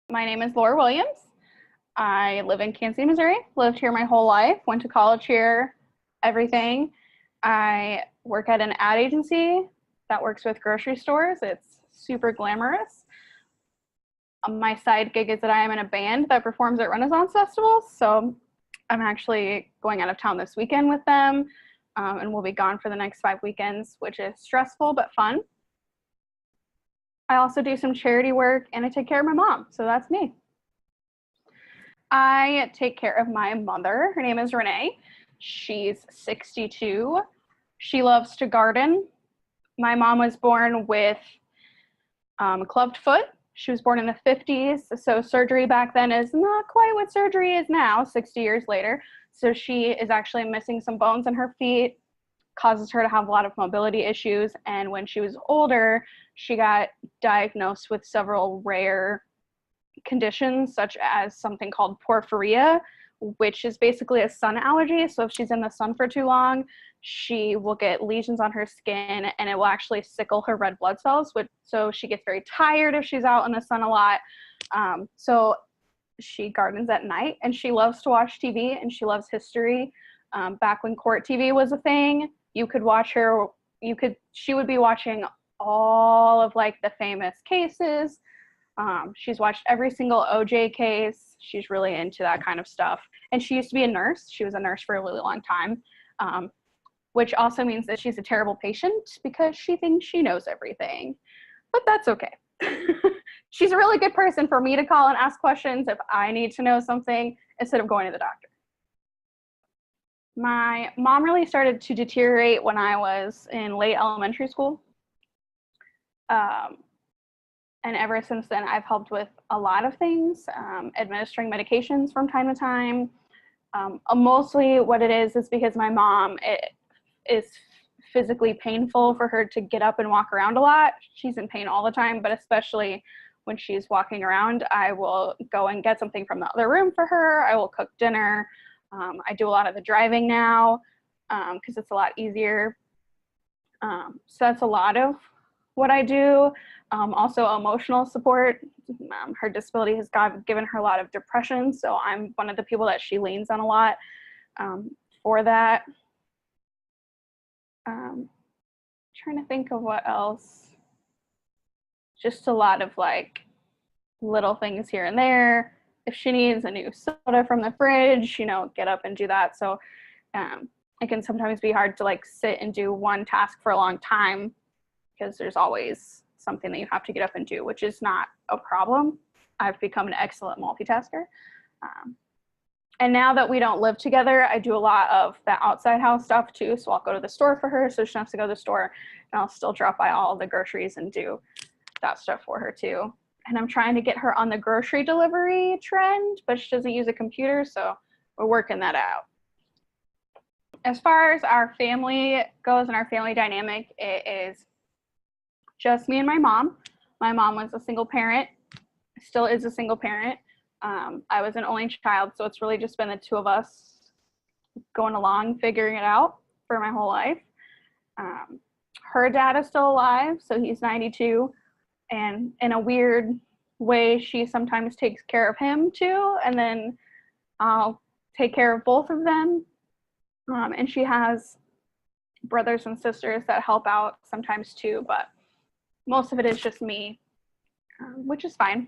My name is Laura Williams. I live in Kansas City, Missouri. Lived here my whole life. Went to college here, everything. I work at an ad agency that works with grocery stores. It's super glamorous. My side gig is that I am in a band that performs at Renaissance festivals. So I'm actually going out of town this weekend with them, and we'll be gone for the next 5 weekends, which is stressful but fun. I also do some charity work and I take care of my mom. So that's me. I take care of my mother. Her name is Renee. She's 62. She loves to garden. My mom was born with a clubbed foot. She was born in the 50s. So surgery back then is not quite what surgery is now, 60 years later. So she is actually missing some bones in her feet, causes her to have a lot of mobility issues. And when she was older, she got diagnosed with several rare conditions, such as something called porphyria, which is basically a sun allergy. So if she's in the sun for too long, she will get lesions on her skin and it will actually sickle her red blood cells. So she gets very tired if she's out in the sun a lot. So she gardens at night and she loves to watch TV and she loves history. Back when court TV was a thing, you could watch her, she would be watching all of like the famous cases. She's watched every single OJ case. She's really into that kind of stuff. And she used to be a nurse. She was a nurse for a really long time, which also means that she's a terrible patient because she thinks she knows everything. But that's okay. She's a really good person for me to call and ask questions if I need to know something instead of going to the doctor. My mom really started to deteriorate when I was in late elementary school. And ever since then, I've helped with a lot of things, administering medications from time to time. Mostly what it is because my mom, it is physically painful for her to get up and walk around a lot. She's in pain all the time, but especially when she's walking around, I will go and get something from the other room for her. I will cook dinner. I do a lot of the driving now because it's a lot easier. So that's a lot of what I do. Also emotional support. Her disability has given her a lot of depression, so I'm one of the people that she leans on a lot for that. Trying to think of what else. Just a lot of like little things here and there. If she needs a new soda from the fridge, get up and do that. So it can sometimes be hard to like sit and do one task for a long time because there's always something that you have to get up and do, which is not a problem. I've become an excellent multitasker. And now that we don't live together, I do a lot of the outside house stuff too. So I'll go to the store for her so she doesn't have to go to the store, and I'll still drop by all the groceries and do that stuff for her too. And I'm trying to get her on the grocery delivery trend, but she doesn't use a computer, so we're working that out. As far as our family goes and our family dynamic, it is just me and my mom. My mom was a single parent, still is a single parent. I was an only child, so it's really just been the two of us going along, figuring it out for my whole life. Her dad is still alive, so he's 92. And in a weird way, she sometimes takes care of him too, and then I'll take care of both of them. And she has brothers and sisters that help out sometimes too, but most of it is just me, which is fine.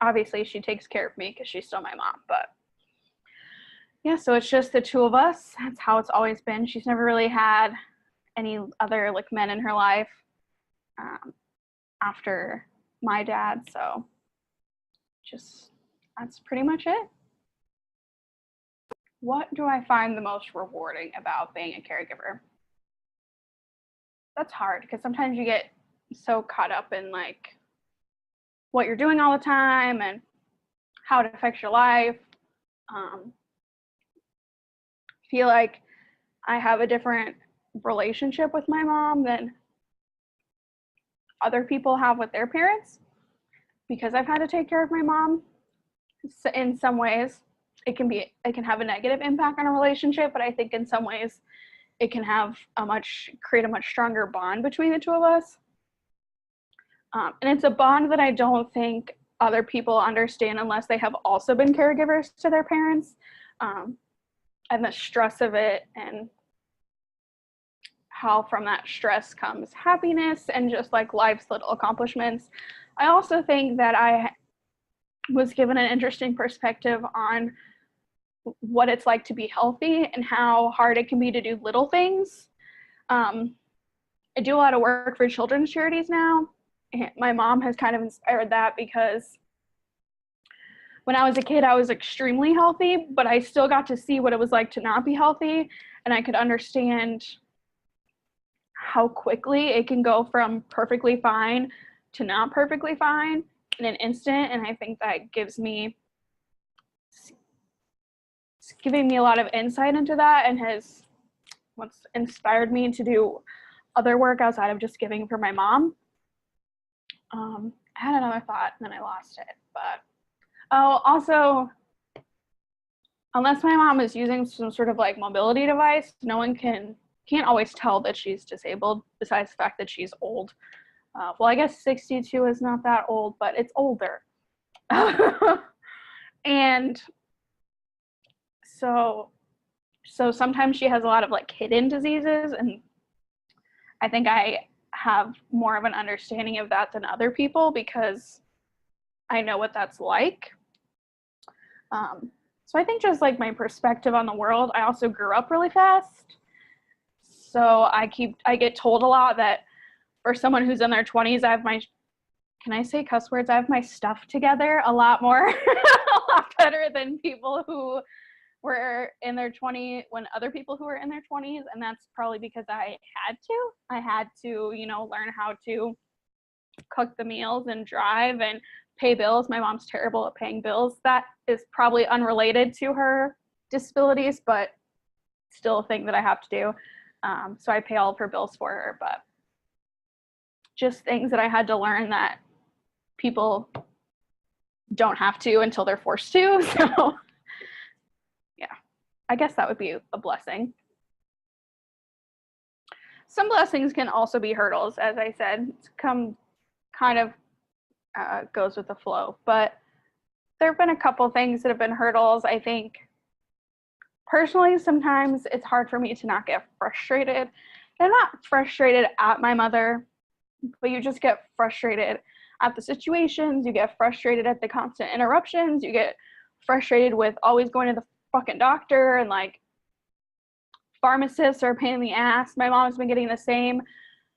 Obviously, she takes care of me because she's still my mom, but yeah, so it's just the two of us. That's how it's always been. She's never really had any other like men in her life after my dad, so that's pretty much it. What do I find the most rewarding about being a caregiver? That's hard because sometimes you get so caught up in like what you're doing all the time and how it affects your life. Feel like I have a different relationship with my mom than other people have with their parents because I've had to take care of my mom. So in some ways, it can have a negative impact on a relationship, but I think in some ways it can have create a much stronger bond between the two of us. And it's a bond that I don't think other people understand unless they have also been caregivers to their parents, and the stress of it, and how from that stress comes happiness and just like life's little accomplishments. I also think that I was given an interesting perspective on what it's like to be healthy and how hard it can be to do little things. I do a lot of work for children's charities now. And my mom has kind of inspired that because when I was a kid, I was extremely healthy, but I still got to see what it was like to not be healthy. And I could understand how quickly it can go from perfectly fine to not perfectly fine in an instant. And I think that it's giving me a lot of insight into that, and has what's inspired me to do other work outside of just giving for my mom. I had another thought and then I lost it, but also, unless my mom is using some sort of like mobility device, no one can't always tell that she's disabled, besides the fact that she's old. Well, I guess 62 is not that old, but it's older. And so sometimes she has a lot of like hidden diseases, and I think I have more of an understanding of that than other people because I know what that's like. So I think just like my perspective on the world, I also grew up really fast. So I get told a lot that for someone who's in their 20s, can I say cuss words? I have my stuff together a lot more, a lot better than people who were in their 20s, when other people who were in their 20s. And that's probably because I had to, learn how to cook the meals and drive and pay bills. My mom's terrible at paying bills. That is probably unrelated to her disabilities, but still a thing that I have to do. So I pay all of her bills for her, but just things that I had to learn that people don't have to until they're forced to. So yeah, I guess that would be a blessing. Some blessings can also be hurdles, as I said. It's kind of goes with the flow, but there have been a couple things that have been hurdles. I think personally, sometimes it's hard for me to not get frustrated. And I'm not frustrated at my mother, but you just get frustrated at the situations. You get frustrated at the constant interruptions. You get frustrated with always going to the fucking doctor, and like pharmacists are a pain in the ass. My mom's been getting the same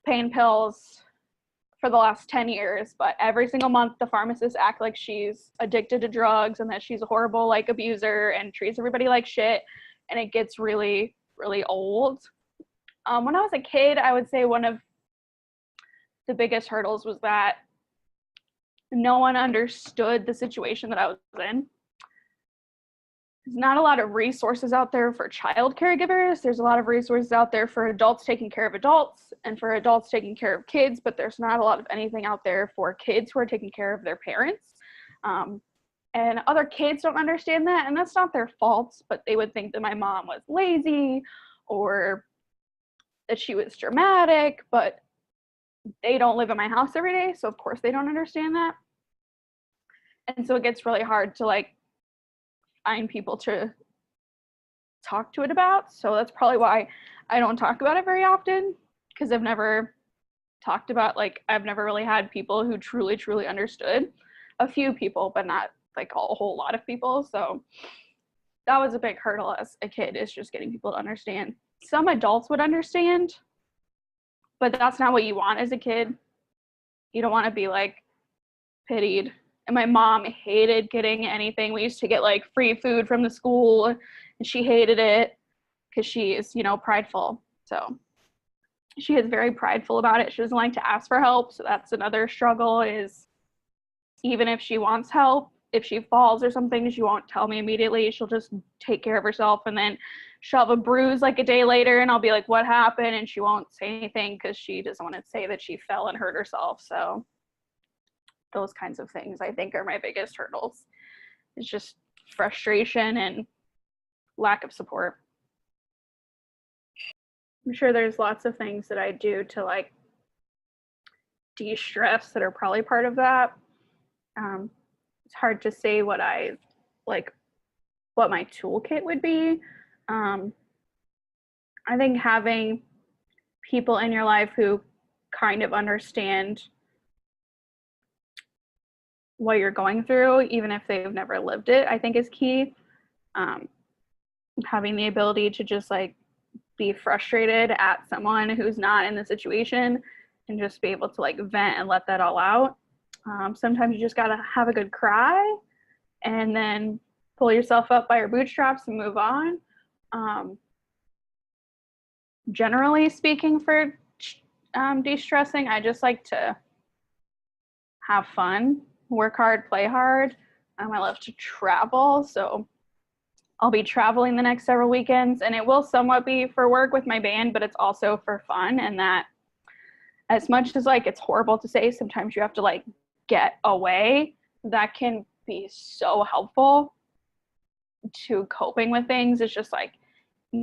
pain pills for the last 10 years, but every single month the pharmacists act like she's addicted to drugs and that she's a horrible like abuser and treats everybody like shit, and it gets really, really old. When I was a kid, I would say one of the biggest hurdles was that no one understood the situation that I was in. There's not a lot of resources out there for child caregivers. There's a lot of resources out there for adults taking care of adults and for adults taking care of kids, but there's not a lot of anything out there for kids who are taking care of their parents. And other kids don't understand that, and that's not their fault, but they would think that my mom was lazy or that she was dramatic, but they don't live in my house every day, so of course they don't understand that. And so it gets really hard to like find people to talk to it about. So that's probably why I don't talk about it very often, because I've never talked about, like, I've never really had people who truly, truly understood. A few people, but not like a whole lot of people. So that was a big hurdle as a kid, is just getting people to understand. Some adults would understand, but that's not what you want as a kid. You don't want to be like pitied. And my mom hated getting anything. We used to get like free food from the school, and she hated it because she is, prideful. So she is very prideful about it. She doesn't like to ask for help. So that's another struggle, is even if she wants help, if she falls or something, she won't tell me immediately. She'll just take care of herself, and then she'll have a bruise like a day later, and I'll be like, what happened? And she won't say anything because she doesn't want to say that she fell and hurt herself. So those kinds of things, I think, are my biggest hurdles. It's just frustration and lack of support. I'm sure there's lots of things that I do to like de-stress that are probably part of that. hard to say what what my toolkit would be. I think having people in your life who kind of understand what you're going through, even if they've never lived it, I think is key. Having the ability to just like be frustrated at someone who's not in the situation and just be able to like vent and let that all out. Sometimes you just gotta have a good cry and then pull yourself up by your bootstraps and move on. Generally speaking, for de-stressing, I just like to have fun, work hard, play hard. I love to travel, so I'll be traveling the next several weekends, and it will somewhat be for work with my band, but it's also for fun. And that, as much as like it's horrible to say, sometimes you have to like get away, that can be so helpful to coping with things. It's just like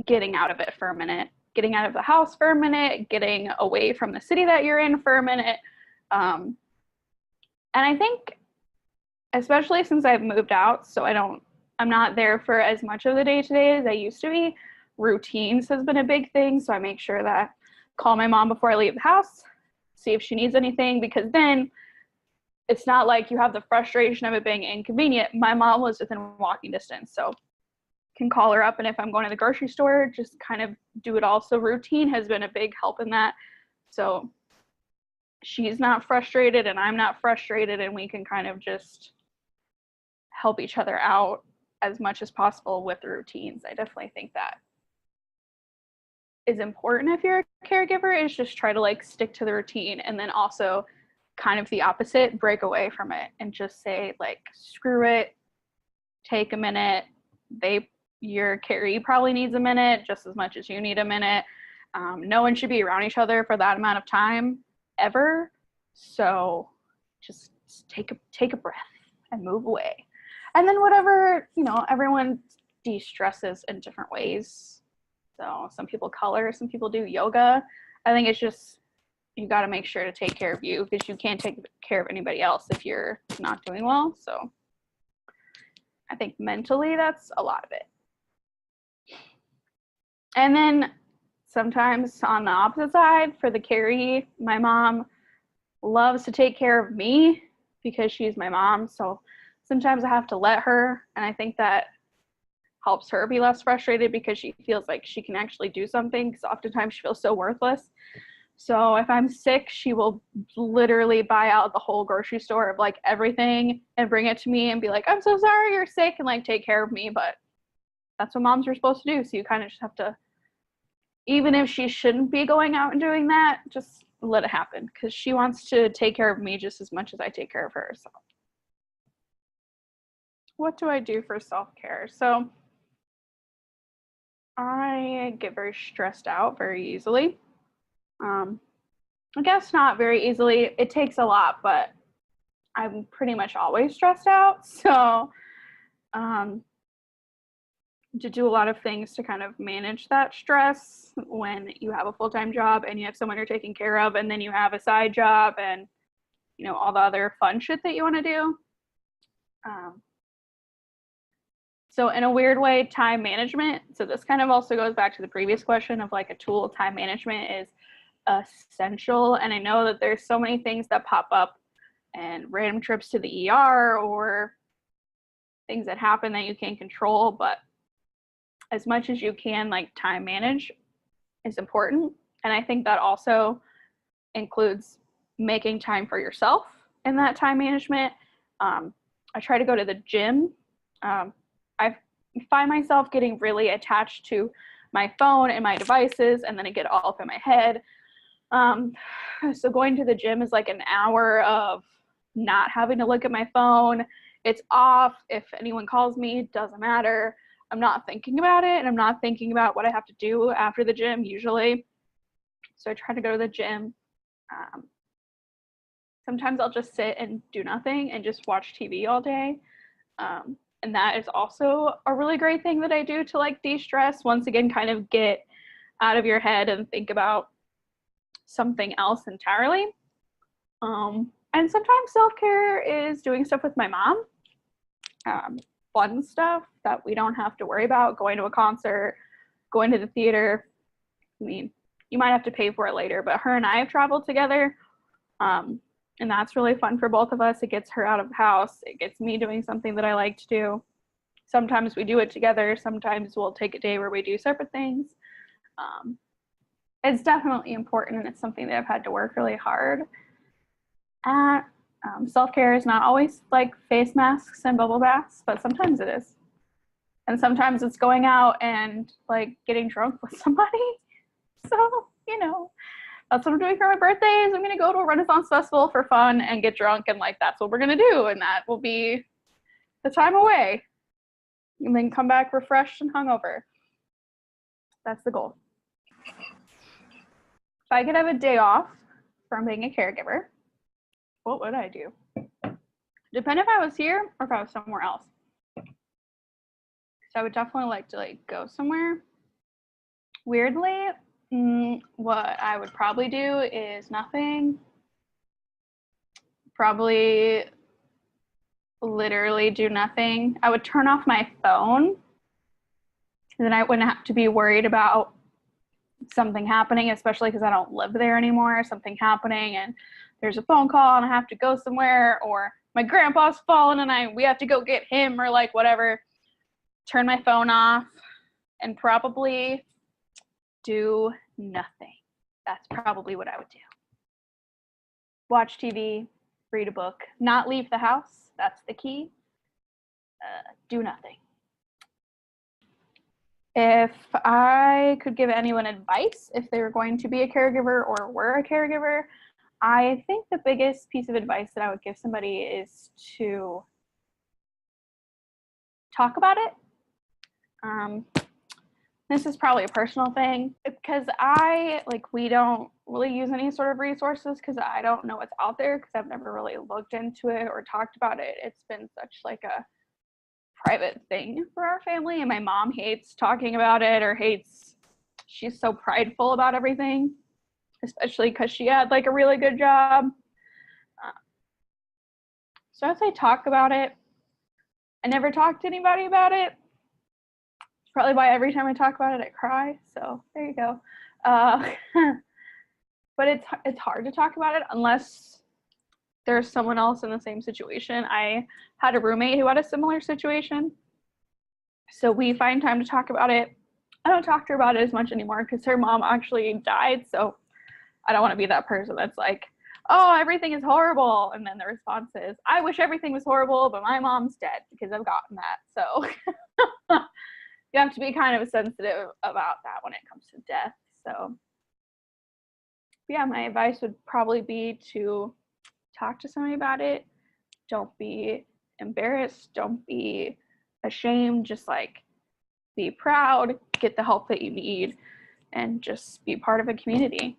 getting out of it for a minute, getting out of the house for a minute, getting away from the city that you're in for a minute. And I think, especially since I've moved out, so I'm not there for as much of the day-to-day as I used to be, routines has been a big thing. So I make sure that call my mom before I leave the house, see if she needs anything, because then it's not like you have the frustration of it being inconvenient. My mom lives within walking distance, so can call her up, and if I'm going to the grocery store, just kind of do it all. So routine has been a big help in that. So she's not frustrated and I'm not frustrated, and we can kind of just help each other out as much as possible with the routines. I definitely think that is important if you're a caregiver, is just try to like stick to the routine, and then also kind of the opposite, break away from it and just say like, screw it, take a minute. Your caree probably needs a minute just as much as you need a minute. No one should be around each other for that amount of time ever. So just take a breath and move away. And then whatever, everyone de-stresses in different ways. So some people color, some people do yoga. I think it's just, you got to make sure to take care of you, because you can't take care of anybody else if you're not doing well. So I think mentally that's a lot of it. And then sometimes on the opposite side, for the caree, my mom loves to take care of me because she's my mom. So sometimes I have to let her, and I think that helps her be less frustrated because she feels like she can actually do something, because oftentimes she feels so worthless. So if I'm sick, she will literally buy out the whole grocery store of like everything and bring it to me and be like, I'm so sorry you're sick, and like take care of me. But that's what moms are supposed to do. So you kind of just have to, even if she shouldn't be going out and doing that, just let it happen, because she wants to take care of me just as much as I take care of her. So what do I do for self-care? So I get very stressed out very easily. I guess not very easily. It takes a lot, but I'm pretty much always stressed out. So to do a lot of things to kind of manage that stress when you have a full-time job and you have someone you're taking care of, and then you have a side job and all the other fun shit that you want to do. So in a weird way, time management, so this kind of also goes back to the previous question of like a tool. Time management is essential. And I know that there's so many things that pop up, and random trips to the ER or things that happen that you can't control, but as much as you can, like, time manage is important. And I think that also includes making time for yourself in that time management. I try to go to the gym. I find myself getting really attached to my phone and my devices, and then I get all up in my head. So going to the gym is like an hour of not having to look at my phone. It's off. If anyone calls me, it doesn't matter. I'm not thinking about it, and I'm not thinking about what I have to do after the gym usually. So I try to go to the gym. Sometimes I'll just sit and do nothing and just watch TV all day. And that is also a really great thing that I do to like de-stress. Once again, kind of get out of your head and think about something else entirely. And sometimes self-care is doing stuff with my mom. fun stuff that we don't have to worry about, going to a concert, going to the theater. I mean, you might have to pay for it later, but her and I have traveled together, and that's really fun for both of us. It gets her out of the house. It gets me doing something that I like to do. Sometimes we do it together. Sometimes we'll take a day where we do separate things. It's definitely important, and it's something that I've had to work really hard at. Self-care is not always like face masks and bubble baths, but sometimes it is. And sometimes it's going out and like getting drunk with somebody. So, you know, that's what I'm doing for my birthday is I'm going to go to a Renaissance festival for fun and get drunk, and like that's what we're going to do, and that will be the time away. And then come back refreshed and hungover. That's the goal. If I could have a day off from being a caregiver, what would I do? Depend if I was here or if I was somewhere else. So I would definitely like to like go somewhere. Weirdly, what I would probably do is nothing. Probably literally do nothing. I would turn off my phone. And then I wouldn't have to be worried about something happening, especially because I don't live there anymore. Something happening and there's a phone call and I have to go somewhere, or my grandpa's fallen and we have to go get him, or like whatever. Turn my phone off and probably do nothing. That's probably what I would do. Watch TV, read a book, not leave the house. That's the key. Do nothing. If I could give anyone advice, if they were going to be a caregiver or were a caregiver, I think the biggest piece of advice that I would give somebody is to talk about it. This is probably a personal thing because we don't really use any sort of resources because I don't know what's out there because I've never really looked into it or talked about it. It's been such like a private thing for our family, and my mom hates talking about it or she's so prideful about everything, especially because she had like a really good job. So I'd say talk about it. I never talked to anybody about it. It's probably why every time I talk about it, I cry. So there you go. But it's hard to talk about it unless there's someone else in the same situation. I had a roommate who had a similar situation. So we find time to talk about it. I don't talk to her about it as much anymore because her mom actually died. So I don't want to be that person that's like, oh, everything is horrible. And then the response is, I wish everything was horrible, but my mom's dead, because I've gotten that. So you have to be kind of sensitive about that when it comes to death. So yeah, my advice would probably be to talk to somebody about it. Don't be embarrassed. Don't be ashamed. Just like be proud, get the help that you need, and just be part of a community.